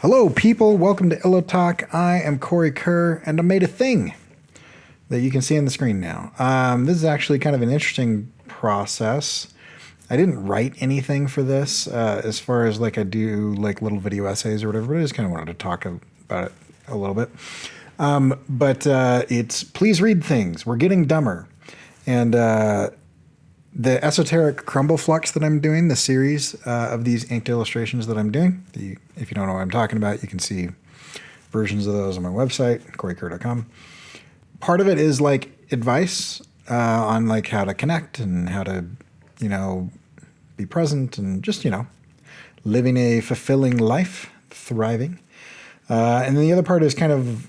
Hello, people. Welcome to Illo Talk. I am Cory Kerr, and I made a thing that you can see on the screen now. This is actually kind of an interesting process. I didn't write anything for this as far as like I do like little video essays or whatever, but I just kind of wanted to talk about it a little bit. But it's please read things. We're getting dumber. And the Esoteric Crumble Flux that I'm doing, the series of these inked illustrations that I'm doing, if you don't know what I'm talking about, you can see versions of those on my website, corykerr.com. Part of it is like advice on like how to connect and how to, be present and just, living a fulfilling life, thriving. And then the other part is kind of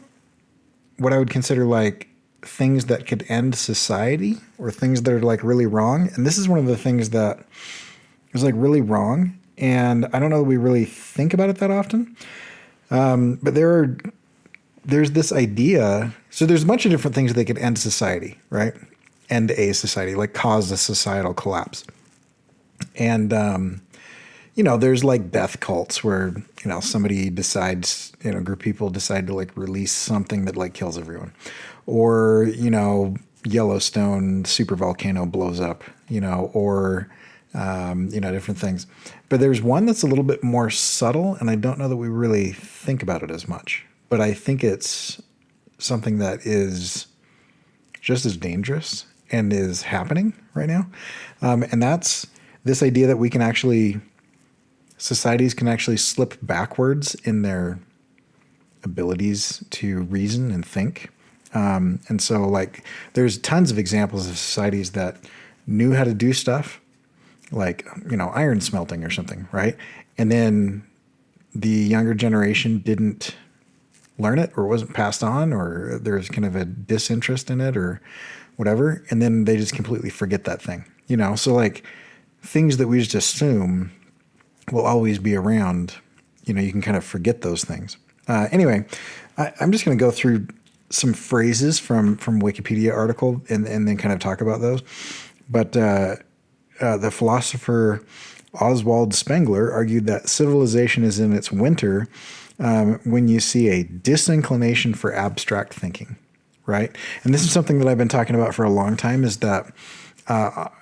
what I would consider like things that could end society or things that are like really wrong. And this is one of the things that is like really wrong. And I don't know that we really think about it that often. But there's this idea. So there's a bunch of different things that could end society, right? End a society, like cause a societal collapse. And, there's like death cults where, somebody decides, a group of people decide to like release something that like kills everyone. Or, Yellowstone super volcano blows up, or, different things. But there's one that's a little bit more subtle, and I don't know that we really think about it as much. But I think it's something that is just as dangerous and is happening right now. And that's this idea that we can actually, societies can actually slip backwards in their abilities to reason and think. And so like there's tons of examples of societies that knew how to do stuff like, iron smelting or something, right? And then the younger generation didn't learn it or wasn't passed on or there's kind of a disinterest in it or whatever. And then they just completely forget that thing, So like things that we just assume will always be around, you can kind of forget those things. Anyway, I'm just going to go through some phrases from Wikipedia article and then kind of talk about those. But the philosopher Oswald Spengler argued that civilization is in its winter when you see a disinclination for abstract thinking, right? And this is something that I've been talking about for a long time is that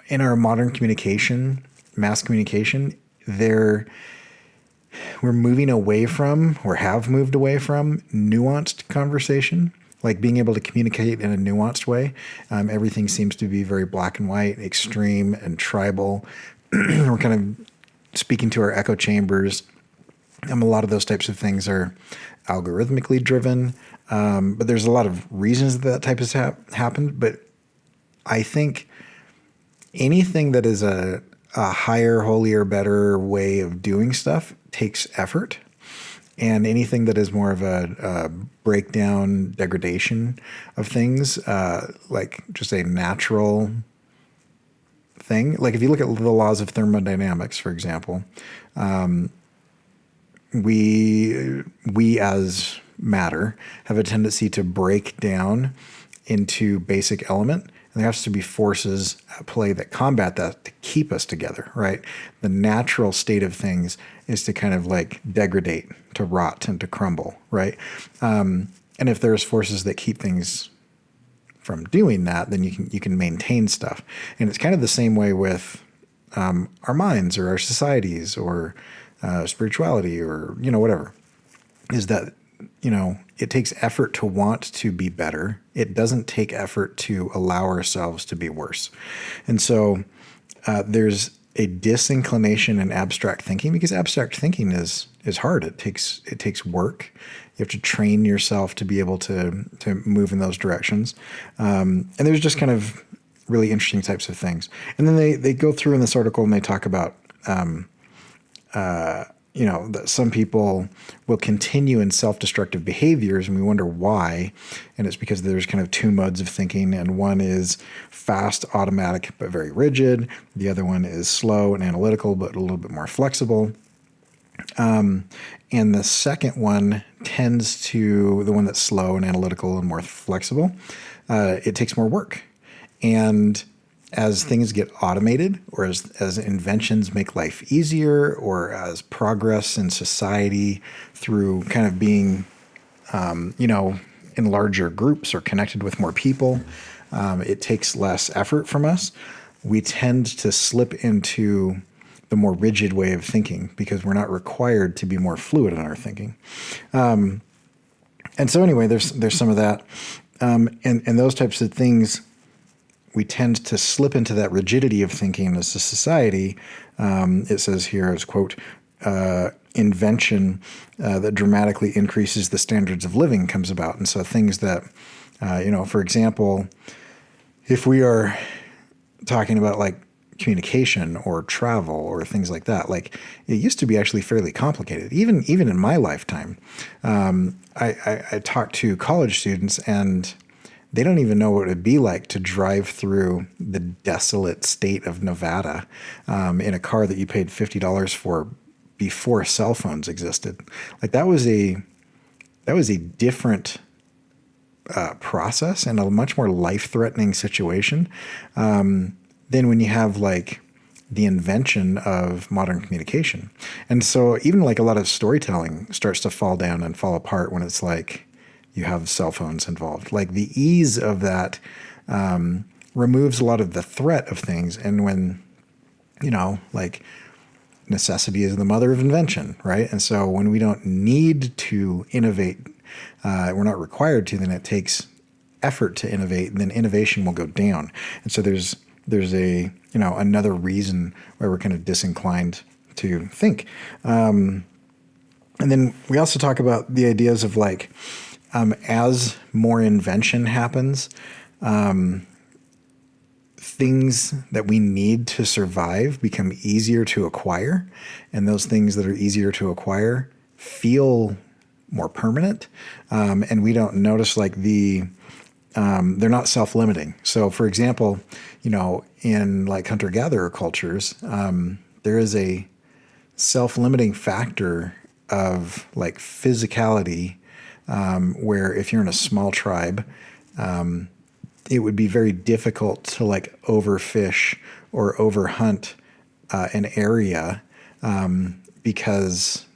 in our modern communication, mass communication, we're moving away from or have moved away from nuanced conversation, like being able to communicate in a nuanced way. Everything seems to be very black and white, extreme and tribal. We're kind of speaking to our echo chambers. A lot of those types of things are algorithmically driven. But there's a lot of reasons that type has happened. But I think anything that is a higher, holier, better way of doing stuff takes effort. And anything that is more of a breakdown, degradation of things, like just a natural thing. Like if you look at the laws of thermodynamics, for example, we as matter have a tendency to break down into basic element. And there has to be forces at play that combat that to keep us together, right? The natural state of things is to kind of like degrade, to rot, and to crumble, right? And if there's forces that keep things from doing that, then you can maintain stuff. And it's kind of the same way with our minds or our societies or spirituality or whatever. Is that it takes effort to want to be better. It doesn't take effort to allow ourselves to be worse. And so there's a disinclination in abstract thinking because abstract thinking is hard. It takes work. You have to train yourself to be able to move in those directions. And there's just kind of really interesting types of things. And then they go through in this article and they talk about that some people will continue in self-destructive behaviors and we wonder why. And it's because there's kind of two modes of thinking. And one is fast, automatic, but very rigid. The other one is slow and analytical, but a little bit more flexible. And the second one tends to the one that's slow and analytical and more flexible. It takes more work. And as things get automated, or as inventions make life easier, or as progress in society through kind of being, in larger groups or connected with more people, it takes less effort from us. We tend to slip into the more rigid way of thinking because we're not required to be more fluid in our thinking. And so anyway, there's some of that. And those types of things, we tend to slip into that rigidity of thinking as a society. It says here as, quote, invention that dramatically increases the standards of living comes about. And so things that, for example, if we are talking about like communication or travel or things like that, like it used to be actually fairly complicated. Even in my lifetime, I talked to college students and they don't even know what it would be like to drive through the desolate state of Nevada in a car that you paid $50 for before cell phones existed. Like that was a different process and a much more life-threatening situation than when you have like the invention of modern communication. And so even like a lot of storytelling starts to fall down and fall apart when it's like you have cell phones involved. Like the ease of that removes a lot of the threat of things. And when, like necessity is the mother of invention, right? And so when we don't need to innovate, we're not required to, then it takes effort to innovate, and then innovation will go down. And so there's a, another reason why we're kind of disinclined to think. And then we also talk about the ideas of like, as more invention happens, things that we need to survive become easier to acquire. And those things that are easier to acquire feel more permanent. And we don't notice like they're not self-limiting. So for example, in like hunter-gatherer cultures, there is a self-limiting factor of like physicality, where if you're in a small tribe, it would be very difficult to like overfish or overhunt an area because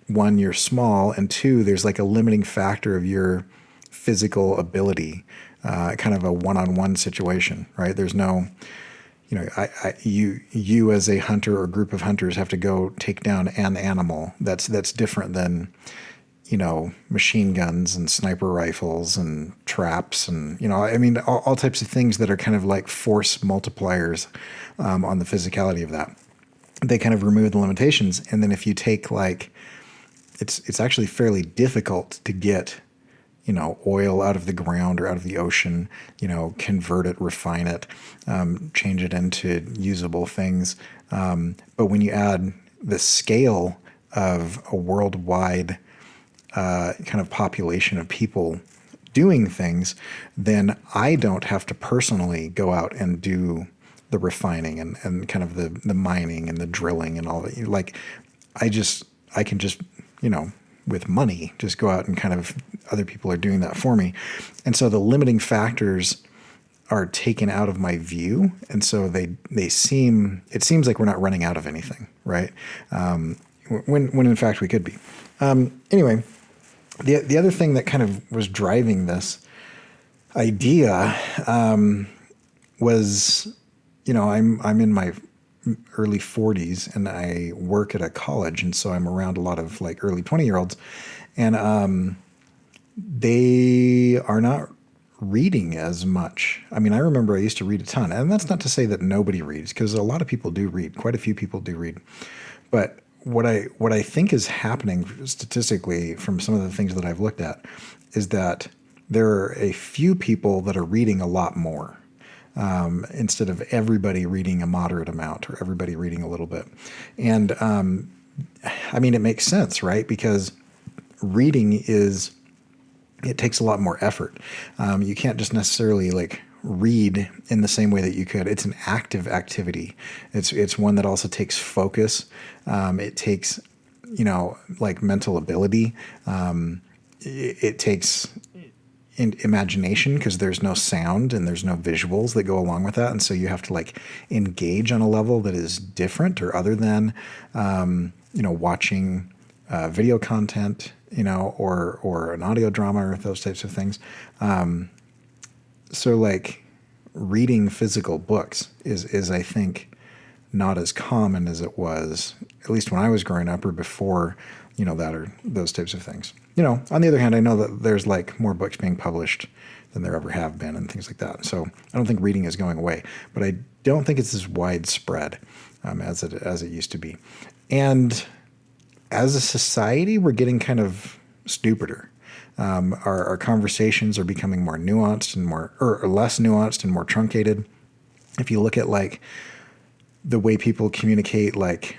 one, you're small, and two, there's like a limiting factor of your physical ability, kind of a one-on-one situation, right? There's no, you as a hunter or group of hunters have to go take down an animal. That's different than, machine guns and sniper rifles and traps and, all types of things that are kind of like force multipliers on the physicality of that. They kind of remove the limitations. And then if you take like, it's actually fairly difficult to get, oil out of the ground or out of the ocean, convert it, refine it, change it into usable things. But when you add the scale of a worldwide kind of population of people doing things, then I don't have to personally go out and do the refining and kind of the mining and the drilling and all that. Like I can just, with money, just go out and kind of other people are doing that for me. And so the limiting factors are taken out of my view. And so it seems like we're not running out of anything, right? When in fact we could be. Anyway, the other thing that kind of was driving this idea was, I'm in my early 40s and I work at a college, and so I'm around a lot of like early 20-year-olds, and they are not reading as much. I mean, I remember I used to read a ton, and that's not to say that nobody reads, because a lot of people do read. Quite a few people do read. But what I think is happening statistically from some of the things that I've looked at is that there are a few people that are reading a lot more. Instead of everybody reading a moderate amount or everybody reading a little bit. And it makes sense, right? Because reading it takes a lot more effort. You can't just necessarily like read in the same way that you could. It's an active activity. It's one that also takes focus. It takes, like mental ability. It takes imagination because there's no sound and there's no visuals that go along with that. And so you have to like engage on a level that is different or other than, watching video content, or an audio drama or those types of things. So like reading physical books is I think not as common as it was, at least when I was growing up or before, that or those types of things. On the other hand, I know that there's like more books being published than there ever have been and things like that. So I don't think reading is going away, but I don't think it's as widespread as it used to be. And as a society, we're getting kind of stupider. Our conversations are becoming more nuanced and or less nuanced and more truncated. If you look at like the way people communicate, like,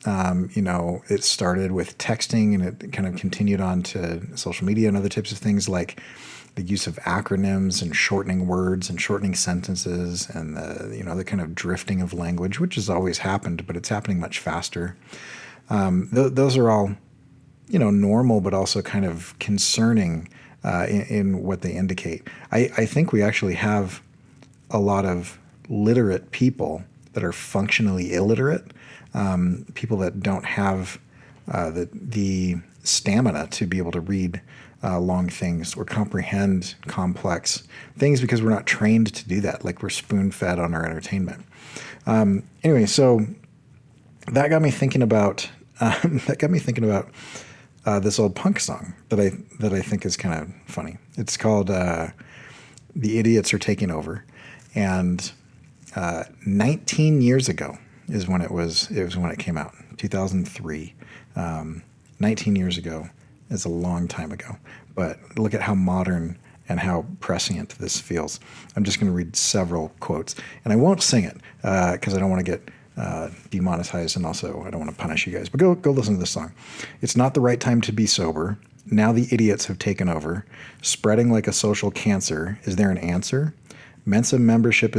it started with texting and it kind of continued on to social media and other types of things, like the use of acronyms and shortening words and shortening sentences and the kind of drifting of language, which has always happened, but it's happening much faster. Those are all, normal, but also kind of concerning in what they indicate. I think we actually have a lot of literate people that are functionally illiterate, people that don't have the stamina to be able to read long things or comprehend complex things because we're not trained to do that. Like we're spoon-fed on our entertainment. Anyway, so that got me thinking about this old punk song that I think is kind of funny. It's called "The Idiots Are Taking Over," and 19 years ago is when it when it came out. 2003. 19 years ago is a long time ago, but look at how modern and how prescient this feels. I'm just going to read several quotes, and I won't sing it because I don't want to get demonetized, and also I don't want to punish you guys. But go listen to this song. It's not the right time to be sober. Now the idiots have taken over, spreading like a social cancer. Is there an answer? Mensa membership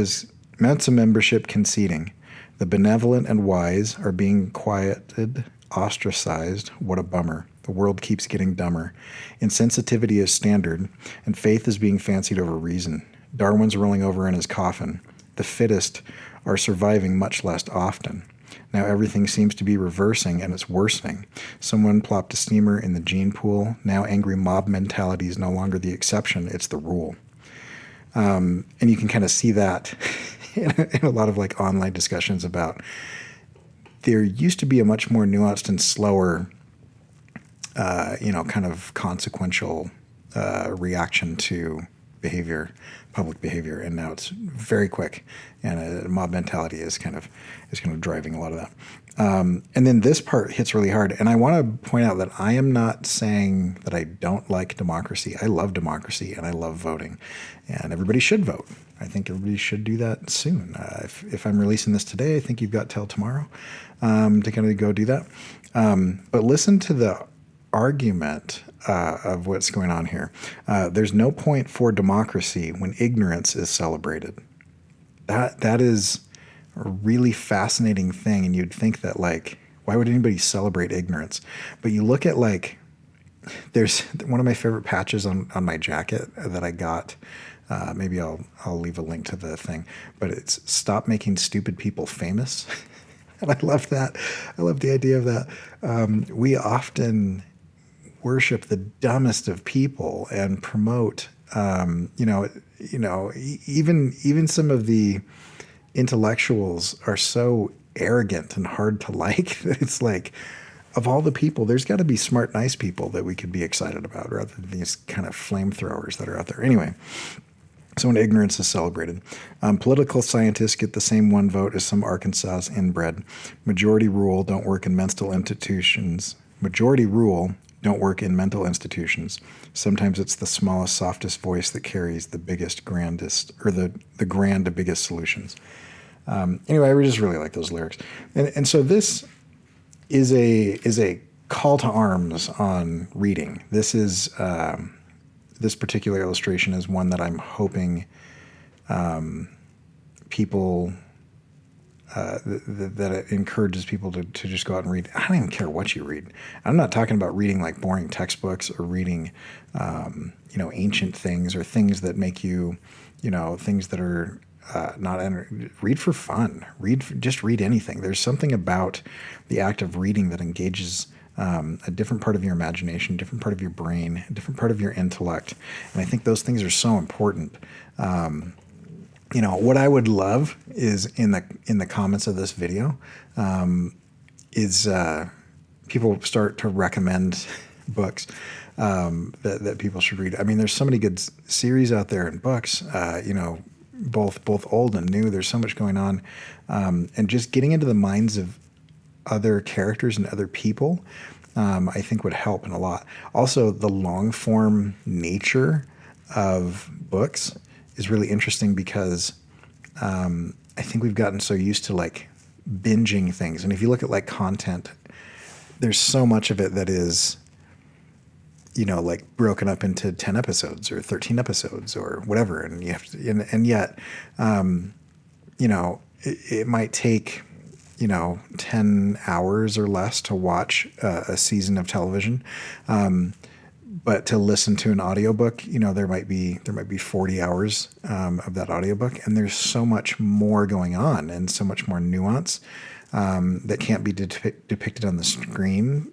conceding. The benevolent and wise are being quieted, ostracized. What a bummer. The world keeps getting dumber. Insensitivity is standard, and faith is being fancied over reason. Darwin's rolling over in his coffin. The fittest are surviving much less often. Now everything seems to be reversing, and it's worsening. Someone plopped a steamer in the gene pool. Now angry mob mentality is no longer the exception, it's the rule. And you can kind of see that in a lot of like online discussions about there used to be a much more nuanced and slower, kind of consequential reaction to behavior, public behavior, and now it's very quick, and mob mentality is kind of driving a lot of that. And then this part hits really hard, and I want to point out that I am not saying that I don't like democracy. I love democracy, and I love voting, and everybody should vote. I think everybody should do that soon. If I'm releasing this today, I think you've got till tomorrow to kind of go do that. But listen to the argument of what's going on here. There's no point for democracy when ignorance is celebrated. That is a really fascinating thing, and you'd think that, like, why would anybody celebrate ignorance? But you look at, like, there's one of my favorite patches on my jacket that I got. Maybe I'll leave a link to the thing, but it's "Stop Making Stupid People Famous." And I love that. I love the idea of that. We often worship the dumbest of people and promote, even some of the intellectuals are so arrogant and hard to like that it's like, of all the people, there's got to be smart, nice people that we could be excited about rather than these kind of flamethrowers that are out there. Anyway, so when ignorance is celebrated, political scientists get the same one vote as some Arkansas inbred. Majority rule don't work in mental institutions. Sometimes it's the smallest, softest voice that carries the biggest, grandest, or the biggest solutions. Anyway, I just really like those lyrics. And so this is a call to arms on reading. This is this particular illustration is one that I'm hoping people that it encourages people to just go out and read. I don't even care what you read. I'm not talking about reading like boring textbooks or reading, ancient things or things that make you, things that are not read for fun. Just read anything. There's something about the act of reading that engages a different part of your imagination, a different part of your brain, a different part of your intellect, and I think those things are so important. What I would love is in the comments of this video is people start to recommend books that people should read. I mean, there's so many good series out there and books, both old and new. There's so much going on, and just getting into the minds of other characters and other people, I think would help in a lot. Also, the long form nature of books is really interesting because I think we've gotten so used to like binging things. And if you look at like content, there's so much of it that is, like broken up into 10 episodes or 13 episodes or whatever. And you have to, and yet, it might take, 10 hours or less to watch a season of television. But to listen to an audiobook, there might be 40 hours of that audiobook, and there's so much more going on and so much more nuance that can't be depicted on the screen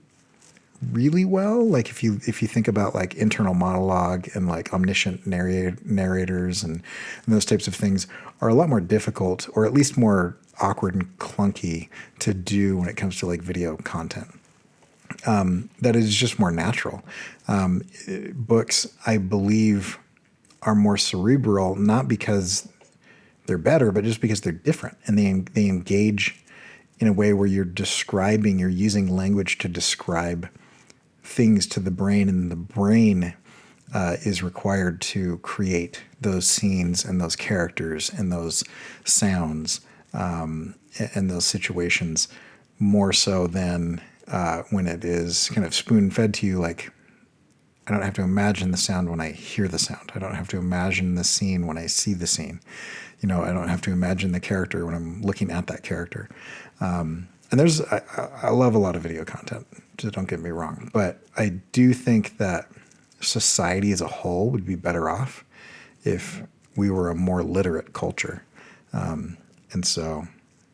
really well. Like if you think about like internal monologue and like omniscient narrators and those types of things are a lot more difficult, or at least more awkward and clunky to do when it comes to like video content. That is just more natural. Books, I believe, are more cerebral, not because they're better, but just because they're different, and they engage in a way where you're using language to describe things to the brain, and the brain is required to create those scenes and those characters and those sounds and those situations more so than when it is kind of spoon-fed to you. Like, I don't have to imagine the sound when I hear the sound. I don't have to imagine the scene when I see the scene. I don't have to imagine the character when I'm looking at that character. And I love a lot of video content, so don't get me wrong. But I do think that society as a whole would be better off if we were a more literate culture. And so,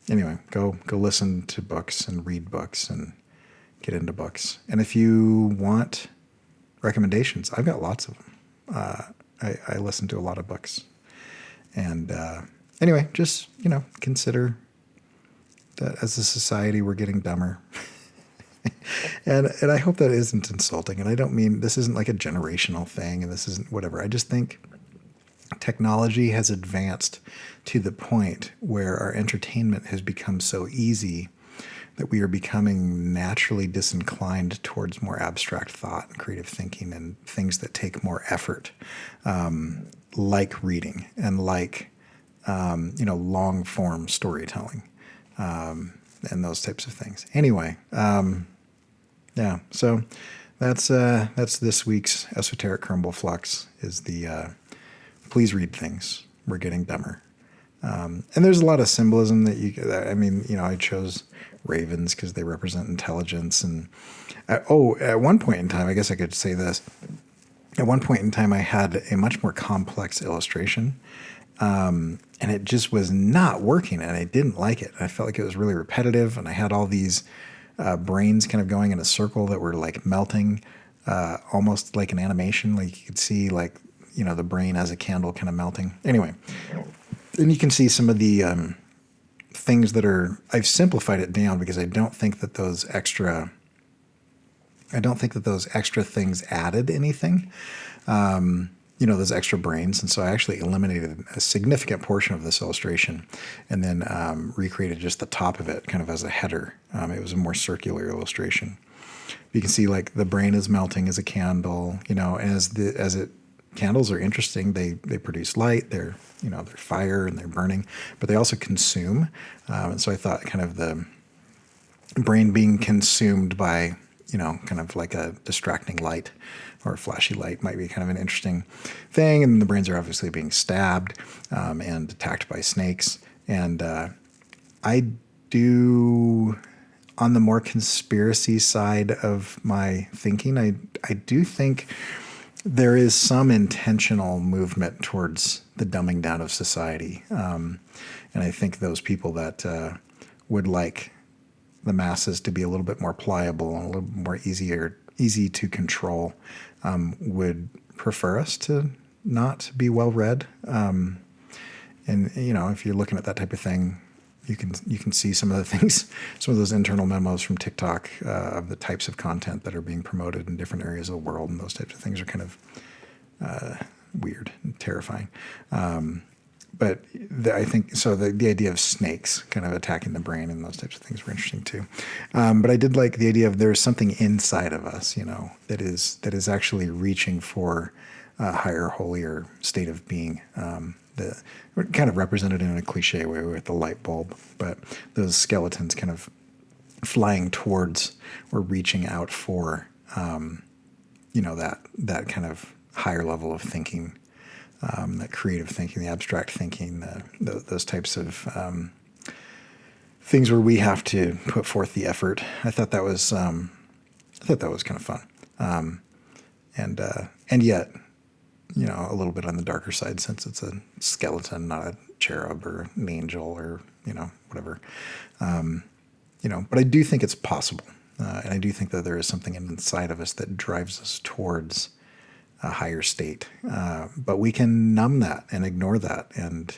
anyway, go listen to books and read books and get into books. And if you want recommendations, I've got lots of them. I listen to a lot of books. And anyway, just, consider that as a society, we're getting dumber. and I hope that isn't insulting. And I don't mean, this isn't like a generational thing and this isn't whatever. I just think technology has advanced to the point where our entertainment has become so easy that we are becoming naturally disinclined towards more abstract thought and creative thinking and things that take more effort, like reading and like, long form storytelling, and those types of things. Anyway, yeah, so that's this week's Esoteric Crumble Flux is the, please read things. We're getting dumber. And there's a lot of symbolism I chose ravens because they represent intelligence. And at one point in time, I guess I could say this. At one point in time, I had a much more complex illustration, and it just was not working, and I didn't like it. I felt like it was really repetitive, and I had all these brains kind of going in a circle that were like melting, almost like an animation. Like you could see like, the brain as a candle kind of melting. Anyway, and you can see some of the things that I've simplified it down because I don't think that those extra things added anything, those extra brains. And so I actually eliminated a significant portion of this illustration and then recreated just the top of it kind of as a header. It was a more circular illustration. You can see like the brain is melting as a candle, and candles are interesting. They produce light. They're fire and they're burning, but they also consume. And so I thought kind of the brain being consumed by, kind of like a distracting light or a flashy light might be kind of an interesting thing. And the brains are obviously being stabbed and attacked by snakes. And I do, on the more conspiracy side of my thinking, I do think there is some intentional movement towards the dumbing down of society. And I think those people that would like the masses to be a little bit more pliable and a little more easy to control would prefer us to not be well read. And if you're looking at that type of thing, you can see some of the things, some of those internal memos from TikTok of the types of content that are being promoted in different areas of the world, and those types of things are kind of weird and terrifying. But I think so. The idea of snakes kind of attacking the brain and those types of things were interesting too. But I did like the idea of there's something inside of us, that is actually reaching for a higher, holier state of being. We're kind of represented in a cliche way with the light bulb, but those skeletons kind of flying towards or reaching out for, that kind of higher level of thinking. That creative thinking, the abstract thinking, those types of things where we have to put forth the effort. I thought that was kind of fun, and yet, a little bit on the darker side since it's a skeleton, not a cherub or an angel or whatever. But I do think it's possible, and I do think that there is something inside of us that drives us towards a higher state. But we can numb that and ignore that. And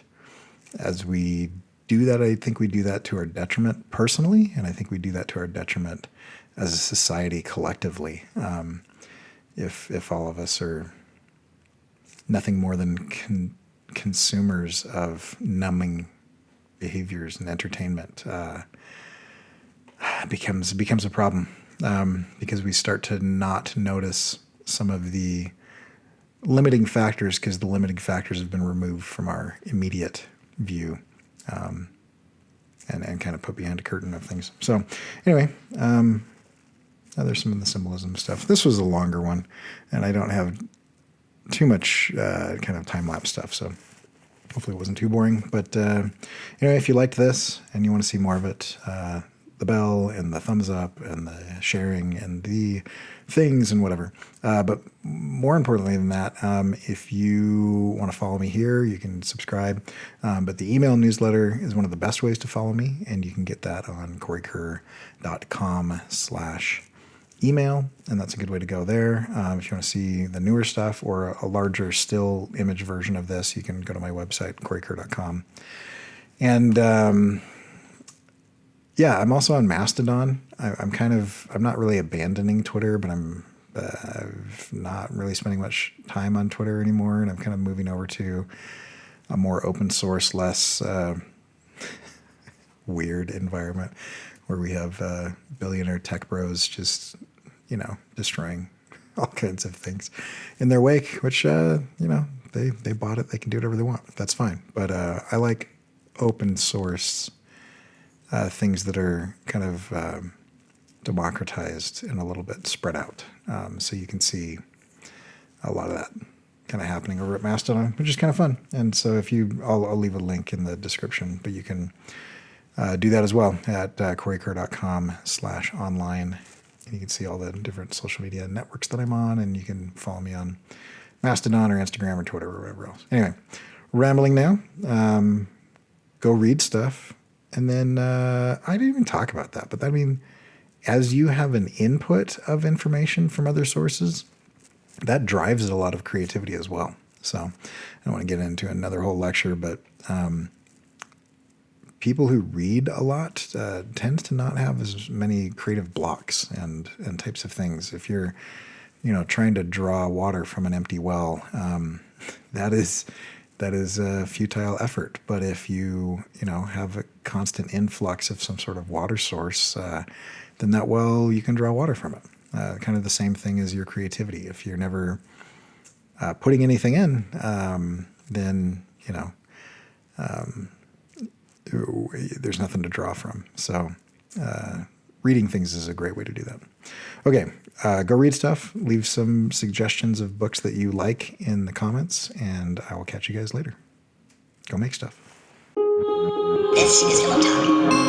as we do that, I think we do that to our detriment personally, and I think we do that to our detriment as a society collectively. If all of us are nothing more than consumers of numbing behaviors and entertainment, becomes a problem, because we start to not notice some of the limiting factors, because the limiting factors have been removed from our immediate view, and kind of put behind a curtain of things. So anyway, there's some of the symbolism stuff. This was a longer one, and I don't have too much kind of time-lapse stuff, so hopefully it wasn't too boring. But anyway, if you liked this and you want to see more of it, the bell and the thumbs up and the sharing and the things and whatever. But more importantly than that, if you want to follow me here, you can subscribe. But the email newsletter is one of the best ways to follow me, and you can get that on corykerr.com/email, and that's a good way to go there. If you want to see the newer stuff or a larger still image version of this, you can go to my website, corykerr.com. And yeah, I'm also on Mastodon. I'm not really abandoning Twitter, but I'm not really spending much time on Twitter anymore, and I'm kind of moving over to a more open source, less weird environment where we have billionaire tech bros just, destroying all kinds of things in their wake, which, they bought it. They can do whatever they want. That's fine. But I like open source things that are kind of democratized and a little bit spread out. So you can see a lot of that kind of happening over at Mastodon, which is kind of fun. And so I'll leave a link in the description, but you can do that as well at corykerr.com/online. And you can see all the different social media networks that I'm on, and you can follow me on Mastodon or Instagram or Twitter or whatever else. Anyway, rambling now. Go read stuff. And then I didn't even talk about that, but I mean, as you have an input of information from other sources, that drives a lot of creativity as well. So I don't want to get into another whole lecture, but people who read a lot tend to not have as many creative blocks and types of things. If you're, trying to draw water from an empty well, that is a futile effort. But if you have a constant influx of some sort of water source, then that well, you can draw water from it. Kind of the same thing as your creativity. If you're never putting anything in, then there's nothing to draw from. So reading things is a great way to do that. Okay, go read stuff. Leave some suggestions of books that you like in the comments, and I will catch you guys later. Go make stuff. This is Illo Talk.